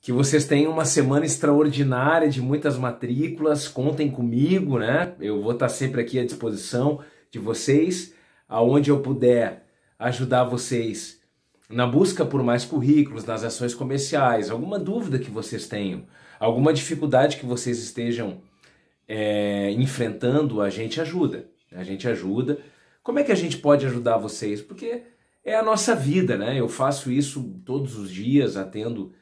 Que vocês tenham uma semana extraordinária de muitas matrículas. Contem comigo, né? Eu vou estar sempre aqui à disposição de vocês, aonde eu puder ajudar vocês na busca por mais currículos, nas ações comerciais, alguma dúvida que vocês tenham, alguma dificuldade que vocês estejam enfrentando, a gente ajuda. A gente ajuda. Como é que a gente pode ajudar vocês? Porque é a nossa vida, né? Eu faço isso todos os dias, atendo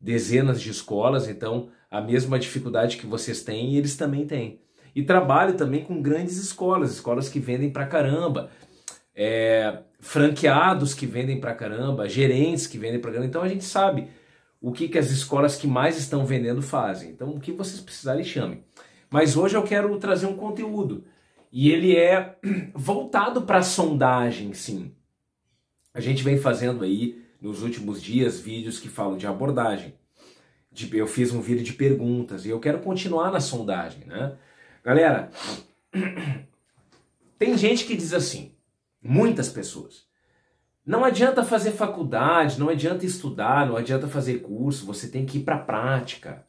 dezenas de escolas, então a mesma dificuldade que vocês têm, eles também têm. E trabalho também com grandes escolas, escolas que vendem pra caramba, franqueados que vendem pra caramba, gerentes que vendem pra caramba. Então a gente sabe o que as escolas que mais estão vendendo fazem. Então o que vocês precisarem, chamem. Mas hoje eu quero trazer um conteúdo e ele é voltado para sondagem, sim. A gente vem fazendo aí nos últimos dias vídeos que falam de abordagem. Eu fiz um vídeo de perguntas e eu quero continuar na sondagem, né? Galera, tem gente que diz assim, muitas pessoas, não adianta fazer faculdade, não adianta estudar, não adianta fazer curso, você tem que ir para a prática.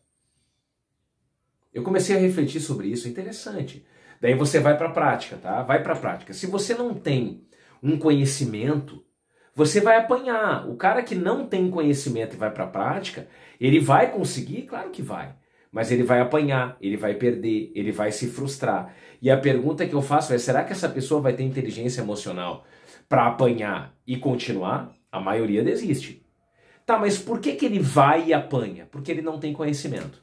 Eu comecei a refletir sobre isso, é interessante. Daí você vai para a prática, tá? Vai para a prática. Se você não tem um conhecimento, você vai apanhar. O cara que não tem conhecimento e vai para a prática, ele vai conseguir? Claro que vai. Mas ele vai apanhar, ele vai perder, ele vai se frustrar. E a pergunta que eu faço é, será que essa pessoa vai ter inteligência emocional para apanhar e continuar? A maioria desiste. Tá, mas por que ele vai e apanha? Porque ele não tem conhecimento.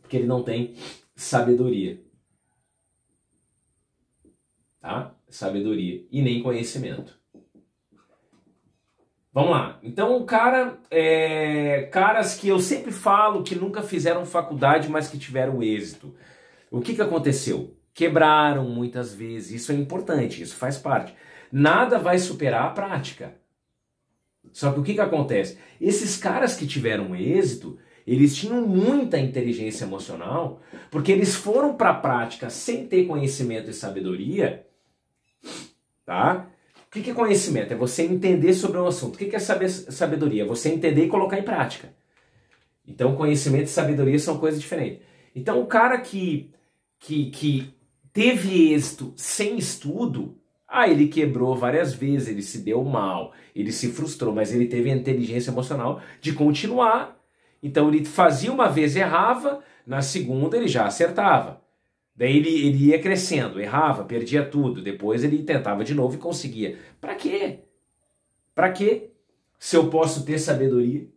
Porque ele não tem sabedoria. Tá? Sabedoria e nem conhecimento. Vamos lá. Então o cara, caras que eu sempre falo que nunca fizeram faculdade, mas que tiveram êxito. O que aconteceu? Quebraram muitas vezes. Isso é importante, isso faz parte. Nada vai superar a prática. Só que o que acontece? Esses caras que tiveram êxito, eles tinham muita inteligência emocional, porque eles foram para a prática sem ter conhecimento e sabedoria, tá? O que é conhecimento? É você entender sobre um assunto. O que é sabedoria? É você entender e colocar em prática. Então, conhecimento e sabedoria são coisas diferentes. Então, o cara que teve êxito sem estudo, ele quebrou várias vezes, ele se deu mal, ele se frustrou, mas ele teve a inteligência emocional de continuar. Então, ele fazia uma vez, errava, na segunda ele já acertava. Daí ele ia crescendo, errava, perdia tudo. Depois ele tentava de novo e conseguia. Pra quê? Pra quê? Se eu posso ter sabedoria,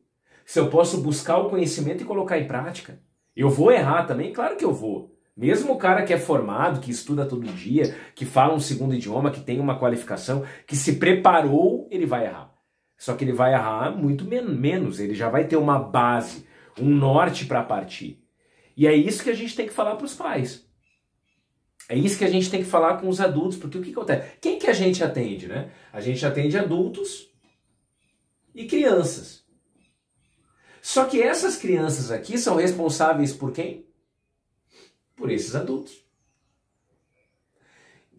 se eu posso buscar o conhecimento e colocar em prática. Eu vou errar também? Claro que eu vou. Mesmo o cara que é formado, que estuda todo dia, que fala um segundo idioma, que tem uma qualificação, que se preparou, ele vai errar. Só que ele vai errar muito menos, ele já vai ter uma base, um norte para partir. E é isso que a gente tem que falar para os pais. É isso que a gente tem que falar com os adultos, porque o que acontece? Quem que a gente atende, né? A gente atende adultos e crianças. Só que essas crianças aqui são responsáveis por quem? Por esses adultos.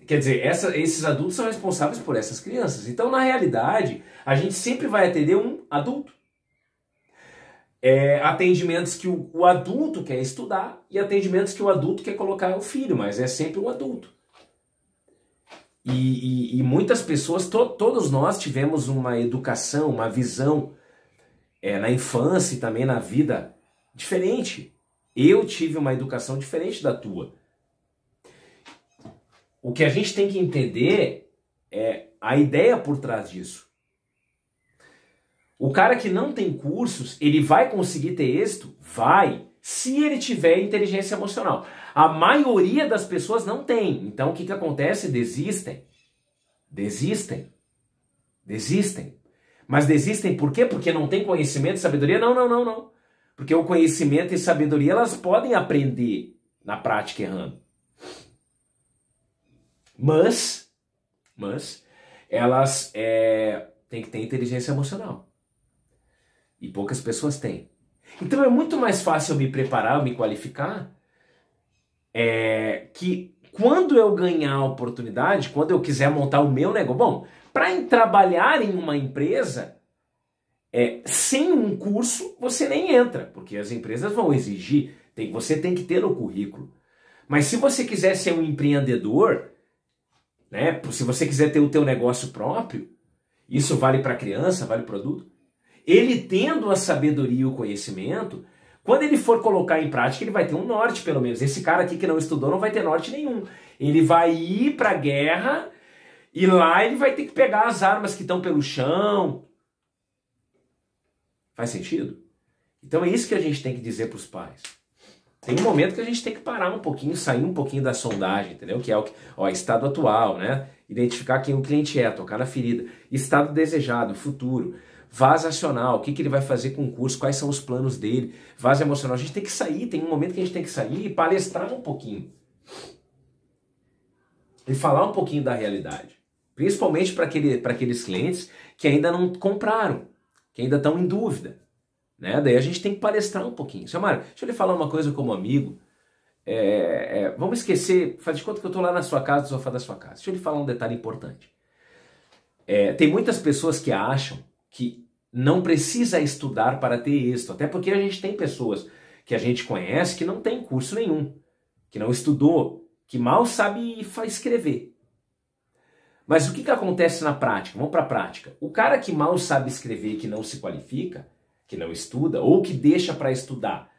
Quer dizer, esses adultos são responsáveis por essas crianças. Então, na realidade, a gente sempre vai atender um adulto. Atendimentos que o adulto quer estudar e atendimentos que o adulto quer colocar o filho, mas é sempre um adulto. E muitas pessoas, todos nós tivemos uma educação, uma visão na infância e também na vida diferente. Eu tive uma educação diferente da tua. O que a gente tem que entender é a ideia por trás disso. O cara que não tem cursos, ele vai conseguir ter êxito? Vai, se ele tiver inteligência emocional. A maioria das pessoas não tem. Então o que acontece? Desistem. Mas desistem por quê? Porque não tem conhecimento e sabedoria? Não. Porque o conhecimento e sabedoria, elas podem aprender na prática errando. Mas elas têm que ter inteligência emocional. E poucas pessoas têm. Então é muito mais fácil eu me preparar, eu me qualificar, que quando eu ganhar a oportunidade, quando eu quiser montar o meu negócio... Bom, para trabalhar em uma empresa, sem um curso você nem entra, porque as empresas vão exigir, você tem que ter no currículo. Mas se você quiser ser um empreendedor, né, se você quiser ter o teu negócio próprio, isso vale para criança, vale para adulto, ele tendo a sabedoria e o conhecimento, quando ele for colocar em prática, ele vai ter um norte, pelo menos. Esse cara aqui que não estudou não vai ter norte nenhum. Ele vai ir para a guerra e lá ele vai ter que pegar as armas que estão pelo chão. Faz sentido? Então é isso que a gente tem que dizer para os pais. Tem um momento que a gente tem que parar um pouquinho, sair um pouquinho da sondagem, entendeu? Que é o estado atual, né? Identificar quem o cliente é, tocar na ferida. Estado desejado, futuro. Vasacional, o que ele vai fazer com o curso, quais são os planos dele. Vaso emocional, a gente tem que sair, tem um momento que a gente tem que sair e palestrar um pouquinho. E falar um pouquinho da realidade. Principalmente para aqueles clientes que ainda não compraram, que ainda estão em dúvida. Né? Daí a gente tem que palestrar um pouquinho. Seu Mário, deixa eu lhe falar uma coisa como amigo. Vamos esquecer, faz de conta que eu estou lá na sua casa, no sofá da sua casa. Deixa eu lhe falar um detalhe importante. Tem muitas pessoas que acham que não precisa estudar para ter êxito. Até porque a gente tem pessoas que a gente conhece que não tem curso nenhum, que não estudou, que mal sabe escrever. Mas o que acontece na prática? Vamos para a prática. O cara que mal sabe escrever, que não se qualifica, que não estuda, ou que deixa para estudar,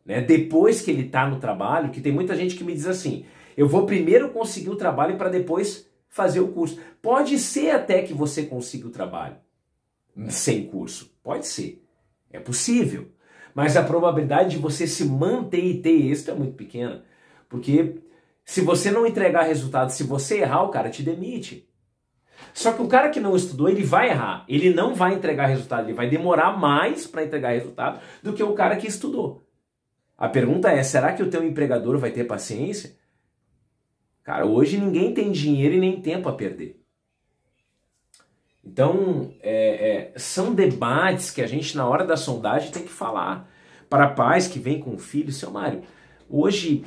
né? Depois que ele está no trabalho, que tem muita gente que me diz assim, eu vou primeiro conseguir o trabalho para depois fazer o curso. Pode ser até que você consiga o trabalho sem curso. Pode ser. É possível. Mas a probabilidade de você se manter e ter êxito é muito pequena. Porque se você não entregar resultado, se você errar, o cara te demite. Só que o cara que não estudou, ele vai errar. Ele não vai entregar resultado. Ele vai demorar mais para entregar resultado do que o cara que estudou. A pergunta é, será que o teu empregador vai ter paciência? Cara, hoje ninguém tem dinheiro e nem tempo a perder. Então, são debates que a gente, na hora da sondagem, tem que falar. Para pais que vêm com filhos, seu Mário, hoje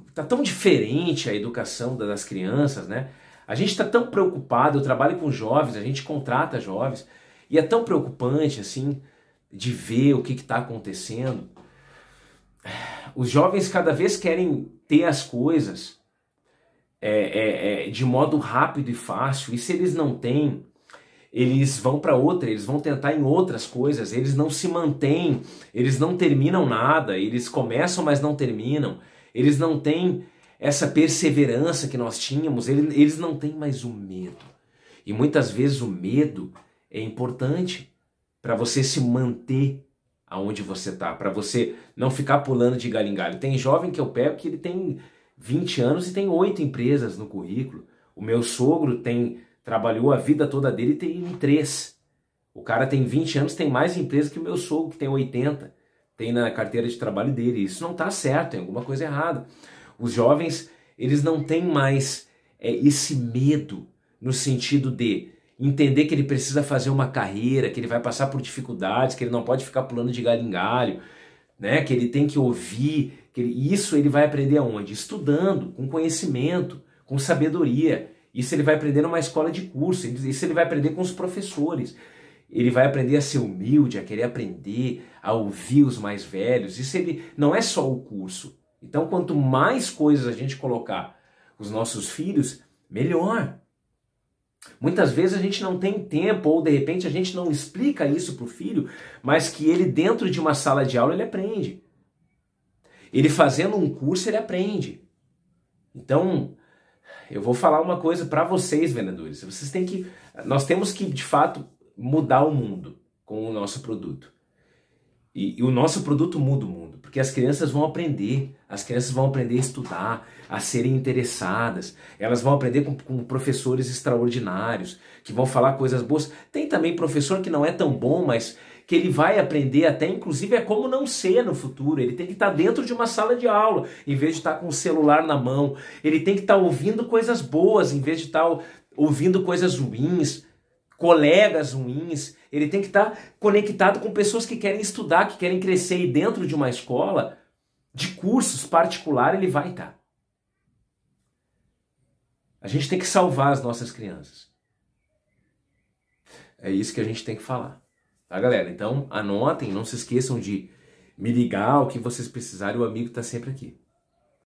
está tão diferente a educação das crianças, né? A gente está tão preocupado, eu trabalho com jovens, a gente contrata jovens, e é tão preocupante, assim, de ver o que está acontecendo. Os jovens cada vez querem ter as coisas de modo rápido e fácil, e se eles não têm, eles vão para outra, eles vão tentar em outras coisas, eles não se mantêm, eles não terminam nada, eles começam, mas não terminam, eles não têm essa perseverança que nós tínhamos, eles não têm mais o medo. E muitas vezes o medo é importante para você se manter aonde você está, para você não ficar pulando de galho em galho. Tem jovem que eu pego que ele tem 20 anos e tem 8 empresas no currículo. O meu sogro trabalhou a vida toda dele e tem 3. O cara tem 20 anos, tem mais empresa que o meu sogro, que tem 80. Tem na carteira de trabalho dele. Isso não está certo, tem alguma coisa errada. Os jovens, eles não têm mais esse medo no sentido de entender que ele precisa fazer uma carreira, que ele vai passar por dificuldades, que ele não pode ficar pulando de galho em galho, né? Que ele tem que ouvir. Isso ele vai aprender aonde? Estudando, com conhecimento, com sabedoria. Isso ele vai aprender numa escola de curso, isso ele vai aprender com os professores. Ele vai aprender a ser humilde, a querer aprender, a ouvir os mais velhos. Isso não é só o curso. Então, quanto mais coisas a gente colocar os nossos filhos, melhor. Muitas vezes a gente não tem tempo, ou de repente a gente não explica isso para o filho, mas que ele dentro de uma sala de aula ele aprende. Ele fazendo um curso ele aprende. Então, eu vou falar uma coisa para vocês, vendedores. Nós temos que, de fato, mudar o mundo com o nosso produto. E o nosso produto muda o mundo, porque as crianças vão aprender a estudar, a serem interessadas, elas vão aprender com professores extraordinários, que vão falar coisas boas. Tem também professor que não é tão bom, mas que ele vai aprender até, inclusive, como não ser no futuro. Ele tem que estar dentro de uma sala de aula, em vez de estar com o celular na mão. Ele tem que estar ouvindo coisas boas, em vez de estar ouvindo coisas ruins, colegas ruins. Ele tem que estar conectado com pessoas que querem estudar, que querem crescer. E dentro de uma escola, de cursos particular, ele vai estar. A gente tem que salvar as nossas crianças. É isso que a gente tem que falar. Tá, galera? Então, anotem, não se esqueçam de me ligar o que vocês precisarem, o amigo tá sempre aqui.